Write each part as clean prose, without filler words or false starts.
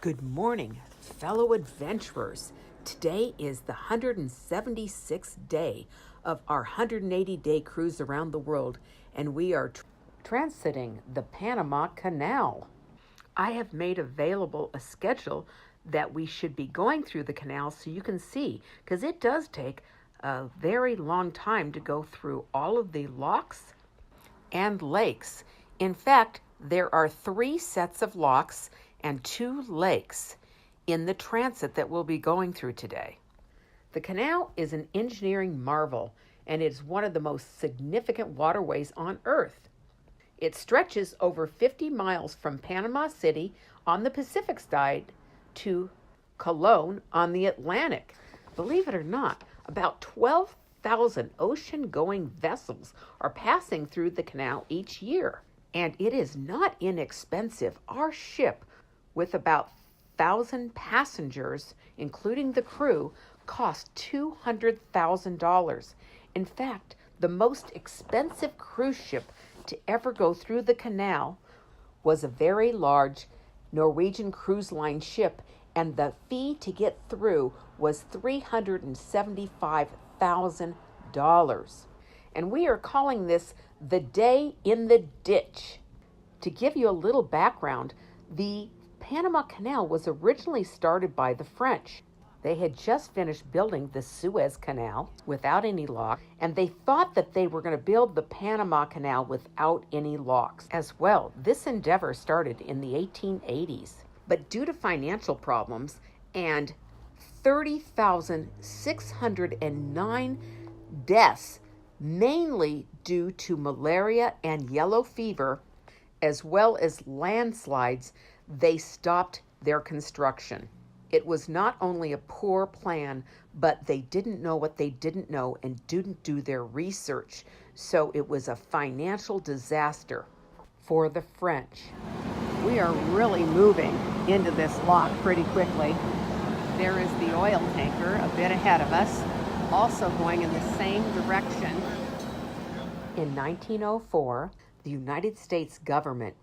Good morning, fellow adventurers. Today is the 176th day of our 180-day cruise around the world, and we are transiting the Panama Canal. I have made available a schedule that we should be going through the canal so you can see, because it does take a very long time to go through all of the locks and lakes. In fact, there are 3 sets of locks and 2 lakes in the transit that we'll be going through today. The canal is an engineering marvel, and it is one of the most significant waterways on Earth. It stretches over 50 miles from Panama City on the Pacific side to Colón on the Atlantic. Believe it or not, about 12,000 ocean-going vessels are passing through the canal each year, and it is not inexpensive. Our ship, with about 1,000 passengers, including the crew, cost $200,000. In fact, the most expensive cruise ship to ever go through the canal was a very large Norwegian cruise line ship, and the fee to get through was $375,000. And we are calling this the Day in the Ditch. To give you a little background, the Panama Canal was originally started by the French. They had just finished building the Suez Canal without any lock, and they thought that they were going to build the Panama Canal without any locks as well. This endeavor started in the 1880s, but due to financial problems and 30,609 deaths, mainly due to malaria and yellow fever, as well as landslides, they stopped their construction. It was not only a poor plan, but they didn't know what they didn't know and didn't do their research. So it was a financial disaster for the French. We are really moving into this lock pretty quickly. There is the oil tanker a bit ahead of us, also going in the same direction. In 1904, the United States government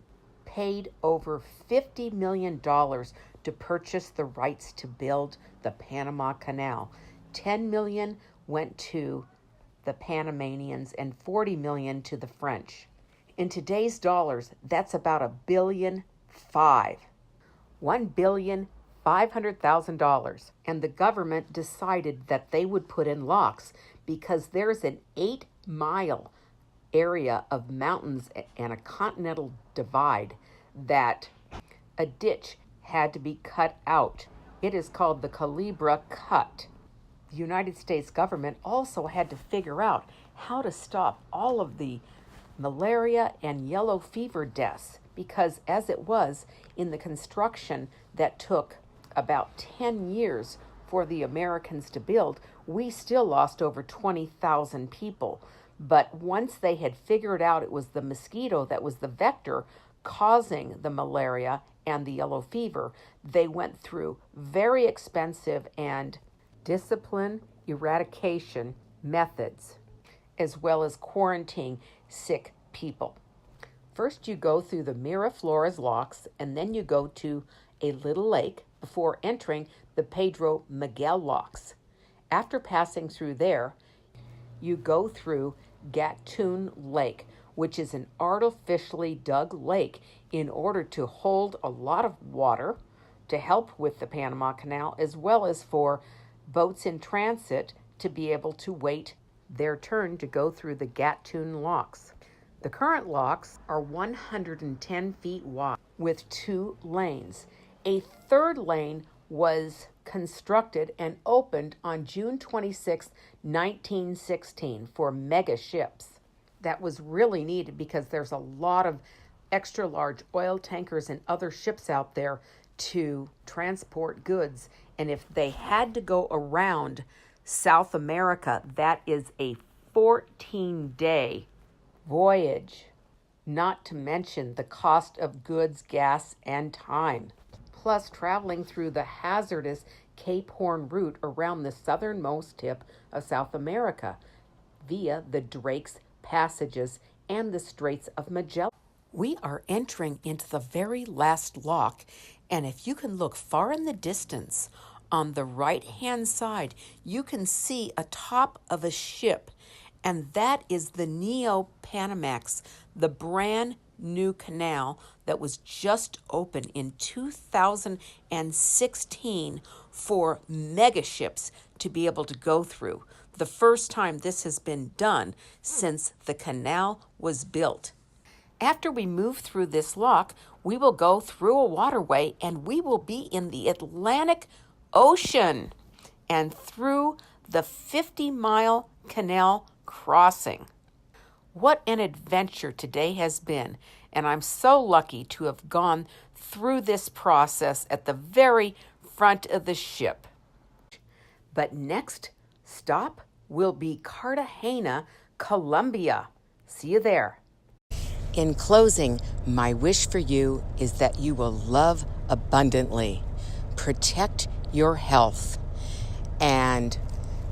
paid over $50 million to purchase the rights to build the Panama Canal. $10 million went to the Panamanians and $40 million to the French. In today's dollars, that's about $1,500,000. And the government decided that they would put in locks because there's an 8-mile area of mountains and a continental divide that a ditch had to be cut out. It is called the Culebra Cut. The United States government also had to figure out how to stop all of the malaria and yellow fever deaths, because as it was in the construction that took about 10 years for the Americans to build, we still lost over 20,000 people. But once they had figured out it was the mosquito that was the vector causing the malaria and the yellow fever, they went through very expensive and discipline eradication methods, as well as quarantining sick people. First, you go through the Miraflores locks, and then you go to a little lake before entering the Pedro Miguel locks. After passing through there, you go through Gatun Lake, which is an artificially dug lake in order to hold a lot of water to help with the Panama Canal, as well as for boats in transit to be able to wait their turn to go through the Gatun locks. The current locks are 110 feet wide with 2 lanes. A third lane was constructed and opened on June 26, 1916 for mega ships. That was really needed because there's a lot of extra large oil tankers and other ships out there to transport goods. And if they had to go around South America, that is a 14-day voyage, not to mention the cost of goods, gas, and time. Plus traveling through the hazardous Cape Horn route around the southernmost tip of South America via the Drake's Passages and the Straits of Magellan. We are entering into the very last lock, And if you can look far in the distance, on the right-hand side, you can see a top of a ship, and that is the Neo Panamax, the brand new canal that was just opened in 2016 for mega ships to be able to go through. The first time this has been done since the canal was built. After we move through this lock, we will go through a waterway and we will be in the Atlantic Ocean and through the 50-mile canal crossing. What an adventure today has been, and I'm so lucky to have gone through this process at the very front of the ship. But next stop will be Cartagena, Colombia. See you there. In closing, my wish for you is that you will love abundantly, protect your health, and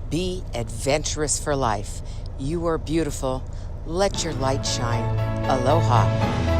be adventurous for life. You are beautiful. Let your light shine. Aloha.